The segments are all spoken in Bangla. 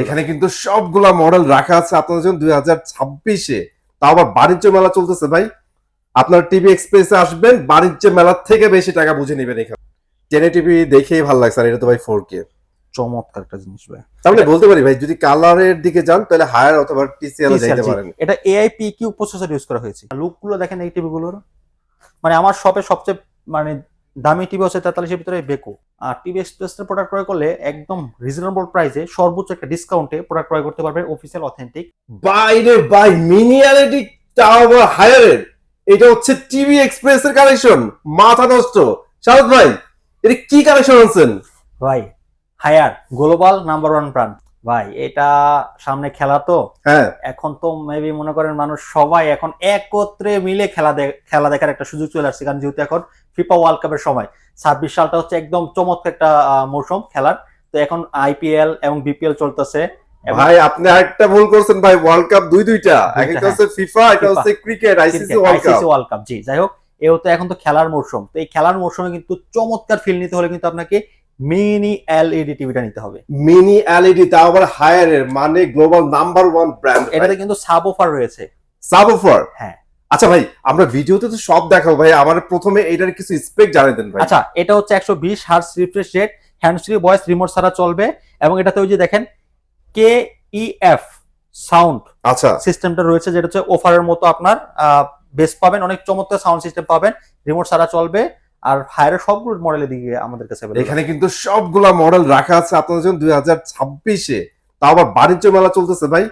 এখানে কিন্তু সবগুলা মডেল রাখা আছে আপনাদের জন্য 2026-এ। তাও আবার বাণিজ্য মেলা চলতেছে ভাই। আপনার টিভি এক্সপ্রেসে আসবেন, বাণিজ্য মেলা থেকে বেশি টাকা বুঝে নেবেন এখানে। 10 টিভি দেখেই ভালো লাগছে, আর এটা তো ভাই 4K। চমৎকার একটা জিনিস ভাই। তাহলে বলতে পারি ভাই, যদি কালারের দিকে যান তাহলে হায়ার অথবা টিসিএল যাইতে পারেন। এটা AIPQ প্রসেসর ইউজ করা হয়েছে। লুকগুলো দেখেন এই টিভিগুলোর, মানে আমার শপে সবচেয়ে মানে দামি টিভি হচ্ছে 43 এর ভিতরে বেকো। আর টিভি এক্সপ্রেসের প্রোডাক্ট ক্রয় করলে একদম রিজনেবল প্রাইসে সর্বোচ্চ একটা ডিসকাউন্টে প্রোডাক্ট ক্রয় করতে পারবেন, অফিসিয়াল অথেন্টিক। বাইরে বাই মিনিয়ালিটি টাওয়ার হায়ারের, এটা হচ্ছে টিভি এক্সপ্রেসের কালেকশন। মাথা নষ্ট শারদ ভাই, এটা কি কালেকশন আনছেন ভাই? হায়ার গ্লোবাল নাম্বার 1 ব্র্যান্ড ভাই। এটা সামনে খেলা তো, হ্যাঁ এখন তো মেবি মনে করেন মানুষ সবাই এখন একত্রে মিলে খেলা দেখার একটা সুযোগ চলে আসছে, কারণ যেহেতু এখন ফিফা ওয়ার্ল্ড কাপের সময়। 26 সালটা হচ্ছে একদম চমৎকার একটা মৌসুম খেলার। তো এখন IPL এবং BPL চলতেছে। ভাই আপনি আরেকটা ভুল করছেন ভাই, ওয়ার্ল্ড কাপ দুইটা, একটা হচ্ছে ফিফা, এটা হচ্ছে ক্রিকেট, আইসিসি ওয়ার্ল্ড কাপ। জি, যাই হোক, এখন তো খেলার মৌসুম। তো এই খেলার মৌসুমে কিন্তু চমৎকার ফিল নিতে হলে কিন্তু আপনাকে মিনি LED টিভিটা নিতে হবে। মিনি LED, তাও আবার হায়ারের, মানে গ্লোবাল নাম্বার 1 ব্র্যান্ড। এটাতে কিন্তু সাব অফার রয়েছে। Sub offer? হ্যাঁ। আচ্ছা ভাই, আমরা ভিডিওতে তো সব দেখাবো ভাই, আমার প্রথমে এটার কিছু স্পেক জানিয়ে দেন ভাই। আচ্ছা, এটা হচ্ছে 120 hertz refresh rate, hands free voice remote ছাড়া চলবে, এবং এটাতে ওই যে দেখেন KEF সাউন্ড আচ্ছা সিস্টেমটা রয়েছে, যেটা হচ্ছে অফারের মতো আপনার বেস পাবেন, অনেক চমৎকার সাউন্ড সিস্টেম পাবেন, রিমোট ছাড়া চলবে। আর হায়ারের সবগুলো মডেলের দিকে আমাদের কাছে এখানে কিন্তু সবগুলা মডেল রাখা আছে আপনাদের জন্য 2026-এ। তাও আবার বাণিজ্য মেলা চলতেছে ভাই।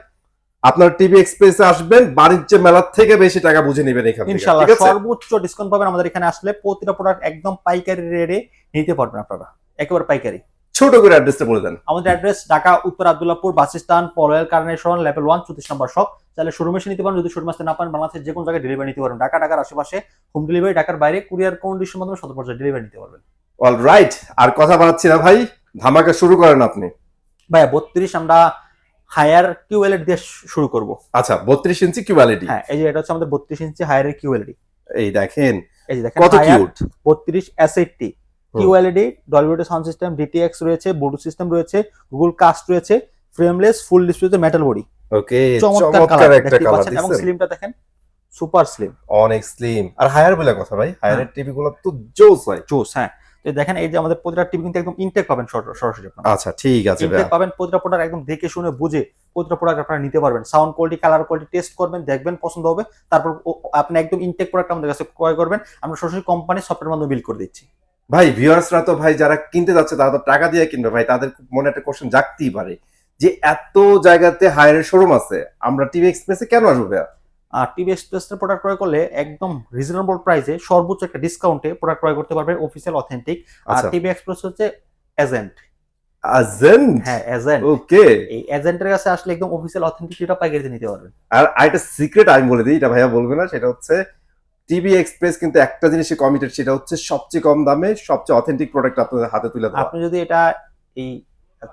আপনার টিভি এক্সপ্রেসে আসবেন, বাণিজ্য মেলা থেকে বেশি টাকা বুঝে নেবেন এখান থেকে ইনশাআল্লাহ। সর্বোচ্চ ডিসকাউন্ট পাবেন আমাদের এখানে আসলে। প্রতিটা প্রোডাক্ট একদম পাইকারি রেটে নিতে পারবেন আপনারা, একেবারে পাইকারি। ছোট করে অ্যাড্রেসটা বলে দেন। আমাদের অ্যাড্রেস ঢাকা উত্তর Abdullahpur bus stand, Polwel Carnation, level 1 34 নম্বর শপ। তাহলে শোরুমে এসে নিতে পারেন, যদি শোরুমে আসতে না পারেন বাংলাদেশের যে কোনো জায়গায় ডেলিভারি নিতে পারেন। ঢাকার আশেপাশে হোম ডেলিভারি, ঢাকার বাইরে কুরিয়ার কন্ডিশনের মাধ্যমে 100% ডেলিভারি নিতে পারবেন। অলরাইট, আর কথা বাড়াচ্ছি না ভাই, ধামাকা শুরু করেন আপনি। ভাই 32 আমরা হায়ার QLED দিয়ে শুরু করব। আচ্ছা, 32 ইঞ্চি QLED। হ্যাঁ, এই যে এটা হচ্ছে আমাদের 32 ইঞ্চি হায়ারের QLED। এই দেখেন, এই যে দেখেন কত cute. 32 S80 QLED, Dolby audio sound system, DTX রয়েছে, ব্লুটুথ সিস্টেম রয়েছে, গুগল কাস্ট রয়েছে, ফ্রেমলেস ফুল ডিসপ্লেতে মেটাল বডি। ওকে, চমৎকার একটা কালার এবং স্লিমটা দেখেন, সুপার স্লিম, অনেক স্লিম। আর হায়ার বলে কথা ভাই, হায়ারের টিভি গুলো তো জোস হয়। জোস। হ্যাঁ, তো দেখেন এই যে আমাদের প্রতিটা টিভি কিন্তু একদম ইনটেক পাবেন সরাসরি আপনারা। আচ্ছা ঠিক আছে ভাই, ইনটেক পাবেন, প্রতিটা প্রোডাক্ট একদম দেখে শুনে বুঝে প্রতিটা প্রোডাক্ট আপনারা নিতে পারবেন। Sound quality, colour quality test করবেন, দেখবেন পছন্দ হবে, তারপর আপনি একদম ইনটেক প্রোডাক্ট আমাদের কাছে ক্রয় করবেন। আমরা সরাসরি কোম্পানি সফটওয়্যার মাধ্যমে বিল করে দিচ্ছি। ভাই ভিউয়ার্সরা তো ভাই যারা কিনতে যাচ্ছে তারা তো টাকা দিয়ে কিনবে ভাই, তাদের মনে একটা কোশ্চেন জাগতেই পারে যে এত জায়গাতে হায়ারের শোরুম আছে, আমরা টিভি এক্সপ্রেসে কেন আসবো ভাই? টিভি এক্সপ্রেসের প্রোডাক্ট ক্রয় করলে একদম রিজনেবল প্রাইসে সর্বোচ্চ একটা ডিসকাউন্টে প্রোডাক্ট ক্রয় করতে পারবেন, অফিসিয়াল অথেন্টিক। আর টিভি এক্সপ্রেস হচ্ছে এজেন্ট। হ্যাঁ, এজেন্ট। ওকে, এই এজেন্টের কাছে আসলে একদম অফিসিয়াল অথেন্টিকটা পাইকারিতে নিতে পারবেন। আর একটা সিক্রেট আমি বলে দিই, এটা ভাইয়া বলবে না, সেটা হচ্ছে টিভি এক্সপ্রেস কিন্তু একটা জিনিসে কমিটেড, সেটা হচ্ছে সবচেয়ে কম দামে সবচেয়ে অথেন্টিক প্রোডাক্ট আপনাদের হাতে তুলে দেওয়া। আপনি যদি এটা এই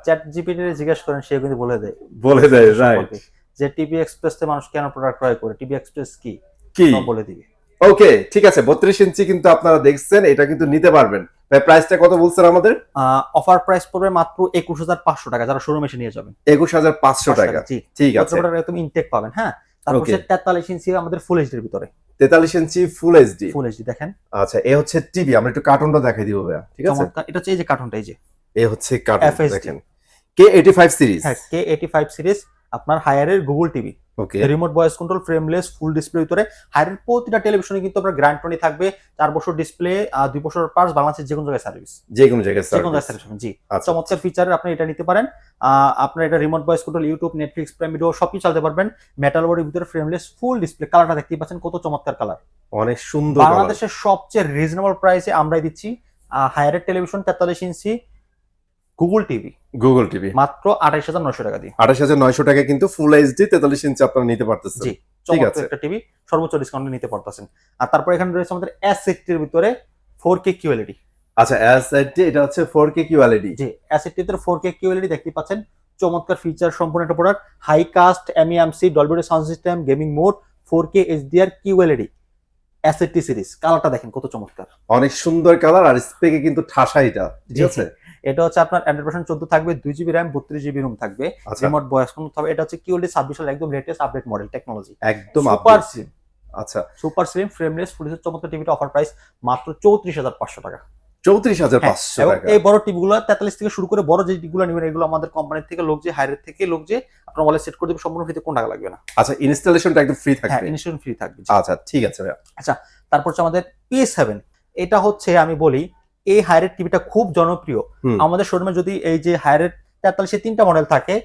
চ্যাট জিপিটি তে জিজ্ঞেস করেন, সে কিন্তু বলে দেয় রাইট, যে টিভি এক্সপ্রেস থেকে মানুষ কেন প্রোডাক্ট ক্রয় করে, টিভি এক্সপ্রেস কি বলে দিবে। ওকে ঠিক আছে, 32 ইঞ্চি কিন্তু আপনারা দেখছেন, এটা কিন্তু নিতে পারবেন। ভাই প্রাইসটা কত বলছেন আমাদের? অফার প্রাইস পড়বে মাত্র 21500 টাকা, যারা শোরুমে এসে নিয়ে যাবেন। 21500 টাকা, ঠিক আছে। একদম ইনটেক পাবেন। হ্যাঁ, তারপর 43 ইঞ্চি আমাদের ফুল এইচডি এর ভিতরে। 43 ইঞ্চি ফুল এইচডি দেখেন। আচ্ছা, এ হচ্ছে টিভি, আমরা একটু কার্টুনটা দেখাই দিব ভাইয়া, ঠিক আছে? এটা হচ্ছে এই যে কার্টুনটা, এই যে এ হচ্ছে কার্টুন দেখেন, K85 সিরিজ। হ্যাঁ, K85 সিরিজ আপনার হায়ারের Google TV. Okay, remote voice control, frameless full display ভিতরে। হায়ারের প্রতিটা টেলিভিশনে কিন্তু আপনার গ্যারান্টি থাকবে, 4 বছর ডিসপ্লে, 2 বছর পার্স, বাংলাদেশের যে কোনো জায়গায় সার্ভিস, যে কোনো জায়গায় সার্ভিস। জি, চমৎকার ফিচারের আপনি এটা নিতে পারেন। আপনার এটা remote voice control, YouTube, Netflix, prime video সবই চালাতে পারবেন। মেটাল বডির ভিতরে ফ্রেমলেস ফুল ডিসপ্লে, কালারটা দেখতেই পাচ্ছেন কত চমৎকার কালার, অনেক সুন্দর। বাংলাদেশের সবচেয়ে রিজনেবল প্রাইসে আমরাই দিচ্ছি হায়ারের টেলিভিশন 43 ইঞ্চি গুগল টিভি মাত্র 28900 টাকা দিয়ে। 28900 টাকা কিন্তু ফুল এইচডি 43 ইঞ্চি আপনারা নিতে পারতেছেন। জি, ঠিক আছে, একটা টিভি সর্বোচ্চ ডিসকাউন্টে নিতে পারতেছেন। আর তারপর এখানে রয়েছে আমাদের S80 এর ভিতরে 4K QLED। আচ্ছা, S80 এটা হচ্ছে 4K QLED। জি, S80 তে 4K QLED দেখতে পাচ্ছেন, চমৎকার ফিচার সম্পূর্ণ একটা product. High cast, MEMC, Dolby audio sound system, gaming mode, 4K HDR QLED S80 series. কালারটা দেখেন কত চমৎকার, অনেক সুন্দর কালার, আর স্পেকে কিন্তু ঠাসা এটা, ঠিক আছে? এটা হচ্ছে আপনার অ্যান্ড্রয়েড ভার্সন 14 থাকবে, 2 GB RAM 32 GB রুম থাকবে, আচ্ছা রিমোট ভয়েস কন্ট্রোল হবে। এটা হচ্ছে QLED 26 সালের একদম লেটেস্ট আপডেট মডেল টেকনোলজি, একদম সুপার আপডেট। স্লিম, আচ্ছা সুপার স্লিম ফ্রেমলেস ফুল চমৎকার টিভিটা অফার প্রাইস মাত্র 34,500 টাকা। 34,500 এবং টাকা। এই বড় টিভিগুলো 43 থেকে শুরু করে বড় যে টিভিগুলো নেবেন এগুলো আমাদের কোম্পানি থেকে লোক যে হায়ারের থেকে লোক যে আপনার ওয়ালে সেট করে দেবে সম্পূর্ণ ফ্রিতে, কোন টাকা লাগবে না। আচ্ছা ইনস্টলেশনটা একদম ফ্রি হ্যাঁ, থাকবে? ইনস্টলেশন ফ্রি থাকবে। আচ্ছা ঠিক আছে ভাইয়া। আচ্ছা, তারপর হচ্ছে আমাদের PS7, এটা হচ্ছে আমি বলি এই হায়ারের টিভিটা খুব জনপ্রিয়। হুম। আমাদের শোরুমে যদি এই যে হায়ারের 43 3টা মডেল থাকে,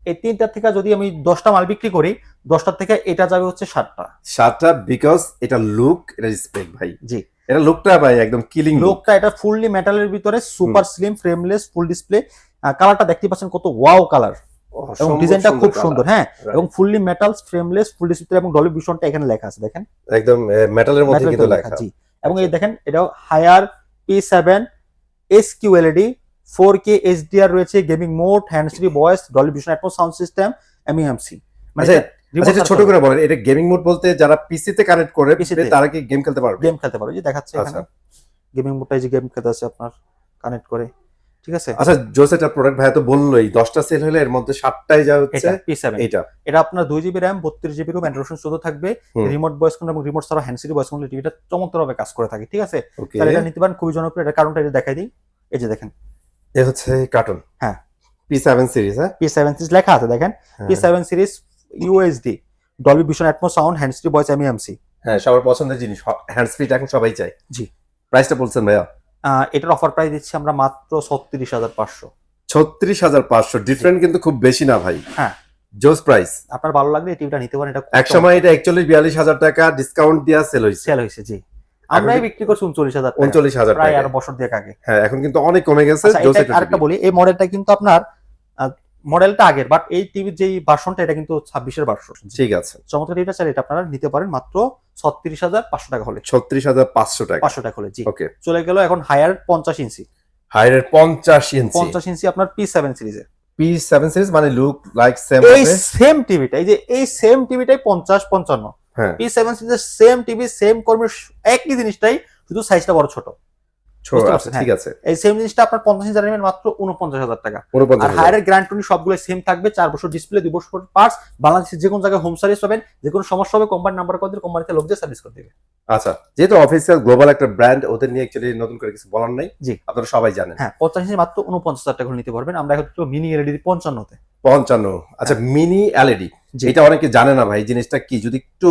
এই 3টার থেকে যদি আমি 10টা মাল বিক্রি করি, 10টার থেকে এটা যাবে হচ্ছে 7টা। 7টা, বিকজ এটা লুক, এটা স্পেক ভাই। জি, এটা লুকটা ভাই একদম কিলিং লুক। লোকটা এটা ফুললি মেটালের ভিতরে super slim frameless full display, কালারটা দেখতে পাচ্ছেন কত ওয়াও কালার, এবং ডিজাইনটা খুব সুন্দর। হ্যাঁ, এবং fully metal frameless full display এবং ডলবি ভিশনটা এখানে লেখা আছে দেখেন, একদম মেটালের মধ্যে metal কিন্তু করে লেখা। জি। এবং এই দেখেন এটাও Haier P7 SQLED 4K HDR রয়েছে, gaming mode, hands free voice, Dolby Vision Atmos sound system, MEMC। আচ্ছা এটা ছোট করে বলেন, এটা গেমিং মোড বলতে যারা পিসি তে কানেক্ট করে PC তে তারা কি গেম খেলতে পারবে? গেম খেলতে পারবে, যে দেখাচ্ছে এখানে আচ্ছা গেমিং মোডটা, যে গেম খেলতে আছে আপনার কানেক্ট করে, ঠিক আছে। আচ্ছা জোসেটা প্রোডাক্ট ভাইয়া তো বললোই 10টা সেল হলে এর মধ্যে 7টাই যা হচ্ছে এটা P7, এটা। এটা আপনার 2 GB RAM 32 GB room, Android version 14 থাকবে, হুম। রিমোট ভয়েস কন্ট্রোল এবং রিমোট ছাড়া হ্যান্ড ফ্রি ভয়েস কন্ট্রোল টিভিটা চমৎকারভাবে কাজ করে থাকে, ঠিক আছে। ওকে তাহলে এটা নিতে পারেন, খুবই জনপ্রিয়। এর কারণটা এটা দেখাই দিই, এই যে দেখেন এ হচ্ছে কার্টুন। হ্যাঁ, P7 সিরিজ। হ্যাঁ P7 সিরিজ লেখা আছে দেখেন, P7 series USD Dolby Vision Atmos sound hand free voice MEMC। হ্যাঁ সবার পছন্দের জিনিস, হ্যান্ডস ফ্রি এখন সবাই চায়। জি। প্রাইসটা বলছেন ভাইয়া? এটার অফার প্রাইস দিচ্ছি আমরা মাত্র 36,500। 36,500, ডিফারেন্ট কিন্তু খুব বেশি না ভাই। হ্যাঁ, জোস প্রাইস। আপনার ভালো লাগলে এই টিভিটা নিতে পারেন। এটা এক সময় এটা 41-42,000 টাকা ডিসকাউন্ট দিয়া সেল হইছে। সেল হয়েছে, জি। আমরাই বিক্রি করছি 39,000 টাকা, 39,000 প্রায় টাকা। আর বছর দেড় আগে। হ্যাঁ এখন কিন্তু অনেক কমে গেছে। আচ্ছা, এটা আরেকটা বলি, এই মডেলটা কিন্তু আপনার মডেলটা আগের, বাট এই টিভির যেই ভার্সনটা এটা কিন্তু 26 এর ভার্সন। ঠিক আছে। চমৎকার টিভিটা চাইলে এটা আপনারা নিতে পারেন মাত্র 36,500 টাকা হলে। 36,500 টাকা। 500 টাকা হলে, জি। ওকে। চলে গেল এখন হায়ার 50 ইঞ্চি। হায়ারের 50 ইঞ্চি। 50 ইঞ্চি আপনার P7 সিরিজে। P7 সিরিজ মানে লুক লাইক সেম এই হবে। সেম টিভিটা, এই যে এই সেম টিভিটাই 50-55। হ্যাঁ P7 সিরিজের সেম টিভি সেম কর্মের একই জিনিসটাই, শুধু সাইজটা বড় ছোট। ছোট বুঝতে আছে, পারছেন? ঠিক আছে। এই সেম জিনিসটা আপনার 50 ইঞ্চি নেবেন মাত্র 49,000 টাকা। 49,000 আর হায়ারের গ্যারান্টি সবগুলো সেম থাকবে, 4 বছর ডিসপ্লে, 2 বছর পার্টস, বাংলাদেশের যে কোনো জায়গায় হোম সার্ভিস পাবেন, যে কোনো সমস্যা হবে কোম্পানি নাম্বার করে দিলে কোম্পানিতে লোক দিয়ে সার্ভিস করে দেবে। আচ্ছা যেহেতু অফিসিয়াল গ্লোবাল একটা ব্র্যান্ড, ওদের নিয়ে অ্যাকচুয়ালি নতুন করে কিছু বলার নাই। জি। আপনারা সবাই জানেন। হ্যাঁ, 50 ইঞ্চি মাত্র 49,000 টাকা নিতে পারবেন। আমরা এখন একটু মিনি এলইডি 55-তে। 55। আচ্ছা মিনি এলইডি, জি। এটা অনেকে জানে না ভাই, জিনিসটা কি যদি একটু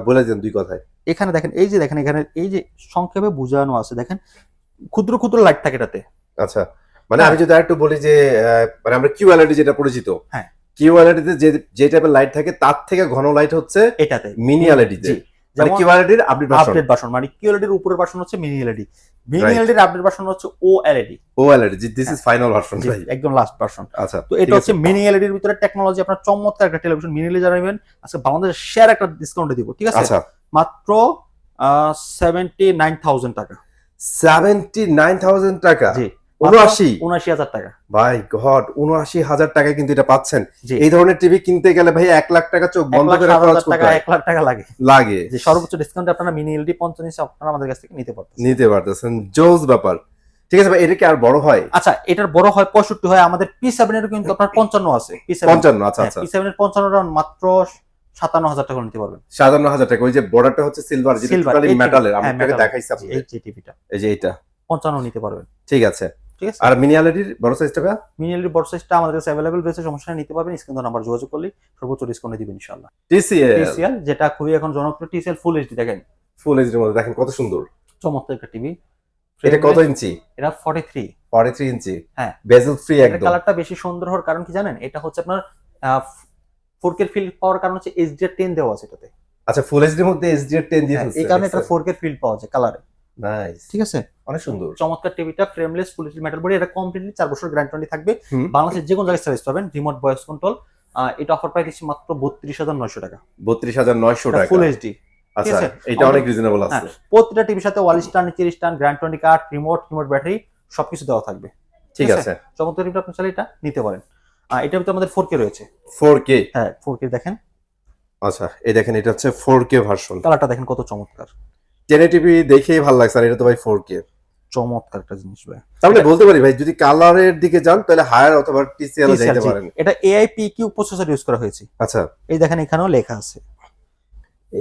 বলে দেন দুই কথায়। এখানে দেখেন, এই যে দেখেন এখানে এই যে সংক্ষেপে বোঝানো আছে দেখেন, ক্ষুদ্র ক্ষুদ্র লাইট থাকে এটাতে। আচ্ছা মানে হ্যাঁ। আমি যদি আরেকটু বলি যে মানে আমরা কিউ এলইডি যেটা পরিচিত, হ্যাঁ কিউ এলইডি তে যে টাইপের লাইট থাকে তার থেকে ঘন লাইট হচ্ছে এটাতে মিনি এলইডি তে। জি, মানে যেমন কিউ এলইডির আপডেট ভার্সন। আপডেট ভার্সন, মানে কিউএলইডির উপরের ভার্সন হচ্ছে মিনি এলইডি, মিনি Right. এলইডির আপডেট ভার্সন হচ্ছে OLED। OLED, this is final version জি, ভাই। একদম লাস্ট ভার্সন। আচ্ছা তো এটা হচ্ছে মিনি এলইডির ভিতরে টেকনোলজি, আপনার চমৎকার একটা টেলিভিশন মিনি এলইডি জানাবেন আজকে বাংলাদেশের শেয়ার একটা ডিসকাউন্টে দিব, ঠিক আছে। আচ্ছা মাত্র 79,000 টাকা। 79,000 টাকা। জি, 79,000 টাকা। ভাই গড, 79,000 টাকায় কিন্তু এটা পাচ্ছেন। জি, এই ধরনের টিভি কিনতে গেলে ভাই 1 লাখ টাকা চোখ বন্ধ করে খরচ 1,07,000 করতে টাকা, হয়। 1 লাখ টাকা লাগে। লাগে। যে সর্বোচ্চ ডিসকাউন্টে আপনারা মিনি এলইডি 55 ইঞ্চি আপনারা আমাদের কাছ থেকে নিতে পারবেন। নিতে পারতেছেন, জোস ব্যাপার। ঠিক আছে ভাই, এটা কি আর বড় হয়? আচ্ছা, এটার বড় হয় 65 হয়, আমাদের P7 এর কিন্তু আপনার 55 আছে। P7 55। আচ্ছা আচ্ছা, P7 এর 55 মাত্র 57,000 টাকা নিতে পারবেন। 57,000 টাকা। ওই যে বর্ডারটা হচ্ছে সিলভার, যেটা Silver, টোটালি এই মেটালের, আমি হ্যাঁ, আপনাকে metal। দেখাইছি আপনাদের। এই যে টিভিটা এই যে এটা 55 নিতে পারবেন, ঠিক আছে। ঠিক আছে। আর মিনি এলইডির বড় সাইজটা ভাই? মিনি এলইডি বড় সাইজটা আমাদের কাছে अवेलेबल রয়েছে, সমস্যা নেই, নিতে পারবেন। স্ক্রিন নাম্বার যোগাযোগ করলে সর্বোচ্চ ডিসকাউন্টে দিবেন ইনশাআল্লাহ। TCL যেটা খুবই এখন জনপ্রিয়, TCL ফুল এইচডি দেখেন, ফুল এইচডির মধ্যে দেখেন কত সুন্দর। চমৎকার একটা টিভি। এটা কত ইঞ্চি? এটা 43। 43 ইঞ্চি। হ্যাঁ, বেজেল ফ্রি এর একদম। কালারটা বেশি সুন্দর হওয়ার কারণ কি জানেন? এটা হচ্ছে আপনার 4K ফিল পাওয়ার কারণ হচ্ছে HDR10 দেওয়া আছে এটাতে। আচ্ছা ফুল এইচডির মধ্যে HDR10 দিয়ে হ্যাঁ, ফেলছে। এই কারণে এটা 4K ফিল পাওয়া যায় কালারে, নাইস, ঠিক আছে। অনেক সুন্দর। চমৎকার টিভিটা, frameless full HD metal body, এটা কমপ্লিটলি 4 বছর গ্যারান্টি থাকবে। হুম। বাংলাদেশের যে কোনো জায়গায় সার্ভিস পাবেন, রিমোট ভয়েস কন্ট্রোল। এটা অফার প্রাইস দিচ্ছি মাত্র 32,900 টাকা। 32,900 টাকা। Full HD. আচ্ছা আছে? এটা অনেক রিজনেবল আছে। প্রতিটা টিভির সাথে ওয়াল স্ট্যান্ড, নিচের stand, guarantee card, remote battery সবকিছু দেওয়া থাকবে, ঠিক আছে। চমৎকার টিভিটা আপনি চাইলে এটা নিতে পারেন। এটার ভিতরে আমাদের 4K রয়েছে। 4K। হ্যাঁ, 4K দেখেন, আচ্ছা এই দেখেন এটা হচ্ছে 4K ভার্সন। কালারটা দেখেন কত চমৎকার। 1080p দেখেই ভালো লাগছে, আর এটা তো ভাই 4K। চমৎকার একটা জিনিস ভাই। তাহলে বলতে পারি ভাই যদি কালারের দিকে যান তাহলে হায়ার অথবা টিসিএল যাইতে পারেন। এটা AIPQ প্রসেসর ইউজ করা হয়েছে। আচ্ছা, এই দেখেন এখানেও লেখা আছে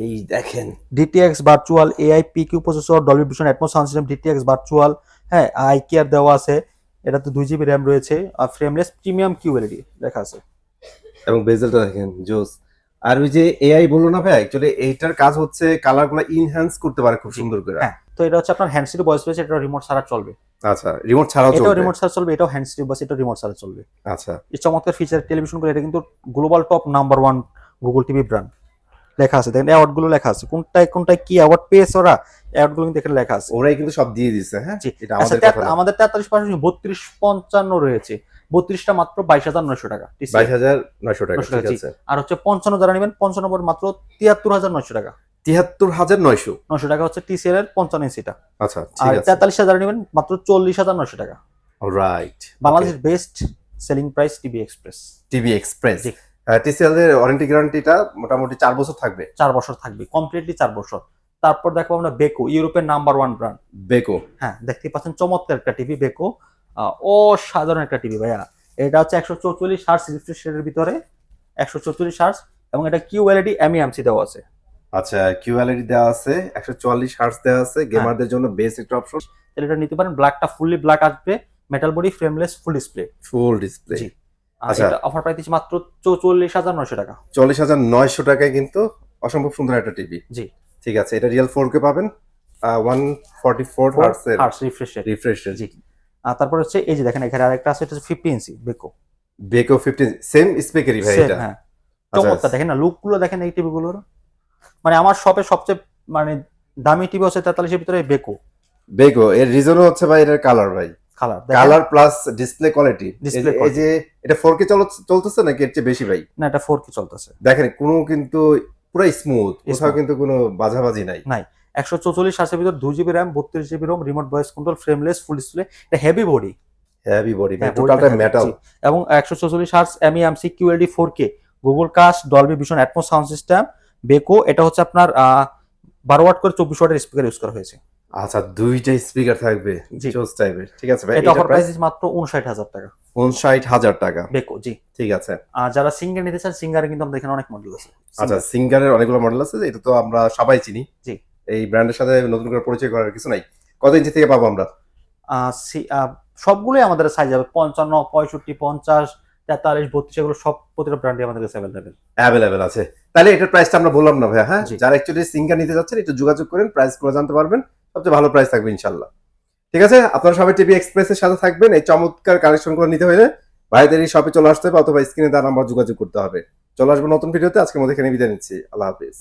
এই দেখেন DTX virtual AIPQ processor, Dolby Vision Atmos sound system, DTX virtual, হ্যাঁ আই কেয়ার দেওয়া আছে, এটা তো 2 GB RAM রয়েছে, আর ফ্রেমলেস প্রিমিয়াম QLED লেখা আছে। এবং বেজেলটা দেখেন জোস। আর ওই যে এআই বললো না ভাই, অ্যাকচুয়ালি এইটার কাজ হচ্ছে কালারগুলো ইনহ্যান্স করতে পারে খুব সুন্দর করে। হ্যাঁ, তো এটা হচ্ছে আপনার হ্যান্ড ফ্রি ভয়েস রয়েছে, এটা রিমোট ছাড়া চলবে। আচ্ছা, রিমোট ছাড়াও এটাও চলবে। রিমোট ছাড়া চলবে, এটাও হ্যান্ড ফ্রি ভয়েস, এটাও রিমোট ছাড়া চলবে। আচ্ছা, এই চমৎকার ফিচার টেলিভিশন করে, এটা কিন্তু global top number 1 Google TV brand লেখা আছে। দেখেন অ্যাওয়ার্ড গুলো লেখা আছে, কোনটায় কি অ্যাওয়ার্ড পেয়েছে ওরা, অ্যাওয়ার্ড গুলো কিন্তু এখানে লেখা আছে। ওরাই কিন্তু সব দিয়ে দিচ্ছে। হ্যাঁ, জি, এটা আচ্ছা, আমাদের কথা না। আমাদের 43% 3255 রয়েছে, 32টা মাত্র 22,900 টাকা, 22,900 টাকা। ঠিক জি। আছে, আর হচ্ছে 55 যারা নেবেন 55 পর মাত্র 73,900 টাকা। 73,900 900 টাকা হচ্ছে TCL এর 55 ইঞ্চিটা। আচ্ছা, আর ঠিক আছে, 43 যারা নেবেন মাত্র 40,900 টাকা। অলরাইট। বাংলাদেশের best selling price TV Express. TV Express. জি। টিসিএল এর ওয়ারেন্টি গ্যারান্টিটা মোটামুটি 4 বছর থাকবে। 4 বছর থাকবে, কমপ্লিটলি 4 বছর। তারপর দেখো আমরা বেকো, ইউরোপের নাম্বার 1 ব্র্যান্ড। বেকো। হ্যাঁ, দেখতে পাচ্ছেন চমৎকার একটা টিভি বেকো, অসাধারণ একটা টিভি ভাইয়া। এটা হচ্ছে 144 হার্জ রিফ্রেশ রেটের ভিতরে, 144 হার্জ, এবং এটা QLED MEMC দেওয়া আছে। আচ্ছা, QLED দেওয়া আছে, 144 হার্জ দেওয়া আছে, গেমারদের জন্য বেস্ট একটা অপশন। তাহলে এটা নিতে পারেন, ব্ল্যাকটা ফুললি ব্ল্যাক আসবে, metal body, frameless, full display. Full display. জি। আর আচ্ছা। এটা অফার প্রাইস দিচ্ছি মাত্র 44,900 টাকা। 40,900 টাকায় কিন্তু অসম্ভব সুন্দর একটা টিভি। জি। ঠিক আছে, এটা রিয়েল 4K পাবেন, 144 হার্টজের hertz refresh rate. Refresh rate. জি। আর তারপর হচ্ছে এই যে দেখেন এখানে আরেকটা আছে, এটা হচ্ছে 50 ইঞ্চি বেকো। বেকো 15 সেম স্পেকেরই ভাই এটা। হ্যাঁ, আচ্ছা, চমৎকার। দেখেন না লুক গুলো, দেখেন এই টিভি গুলোর, মানে আমার শপে সবচেয়ে মানে দামি টিভি হচ্ছে 43 এর ভিতরে বেকো। বেকো এর রিজনও হচ্ছে ভাই এটার কালার ভাই। Colour plus display quality. এই যে এটা 4K চলতেছে নাকি এর চেয়ে বেশি ভাই? না, এটা 4K চলতেছে। দেখেন কোনো কিন্তু পুরো স্মুথ, কোথাও কিন্তু কোনো বাজাবাজি নাই। 144 হার্জের ভিতর 2 GB RAM, 32 GB ROM, remote voice control, frameless, full display. এটা হেভি বডি, হেভি বডি, হ্যাঁ, টোটালটা মেটাল। এবং 144 hertz MEMC QLED 4K, Google cast, Dolby Vision Atmos sound system বেকো। এটা হচ্ছে আপনার 12 ওয়াট করে 24 ওয়াটের স্পিকার ইউজ করা হয়েছে। আচ্ছা, দুইটা স্পিকার থাকবে, জি। জোস টাইপের। ঠিক আছে ভাই, এটা অফার প্রাইস মাত্র 59,000 টাকা। 59,000 টাকা বেকো। জি। ঠিক আছে। আর যারা সিঙ্গার নিতে চান, সিঙ্গারে কিন্তু আমাদের এখানে অনেক মডেল আছে। আচ্ছা, সিঙ্গারের অনেকগুলো মডেল আছে, এটা তো আমরা সবাই চিনি। জি। এই ব্র্যান্ডের সাথে নতুন করে পরিচয় করার কিছু নাই। কত ইঞ্চি থেকে পাবো আমরা? সবগুলোই আমাদের সাইজ হবে 55, 65, 50, 43, 32, এগুলো সব প্রতিটা ব্র্যান্ডে আমাদের কাছে অ্যাভেলেবেল আছে। তাহলে এটার প্রাইসটা আমরা বললাম না ভাই। হ্যাঁ, জি। যারা অ্যাকচুয়ালি সিঙ্গার নিতে যাচ্ছেন একটু যোগাযোগ করেন, প্রাইস গুলো জানতে পারবেন, সবচেয়ে ভালো প্রাইস থাকবে ইনশাল্লাহ। ঠিক আছে, আপনারা সবাই টিভি এক্সপ্রেসের সাথে থাকবেন। এই চমৎকার কালেকশন গুলো নিতে হলে ভাইদের এই শপে চলে আসতে হবে, অথবা স্ক্রিনে তার নাম্বার যোগাযোগ করতে হবে। চলে আসবো নতুন ভিডিওতে। আজকের মধ্যে এখানে বিদায় নিচ্ছি। আল্লাহ হাফিজ।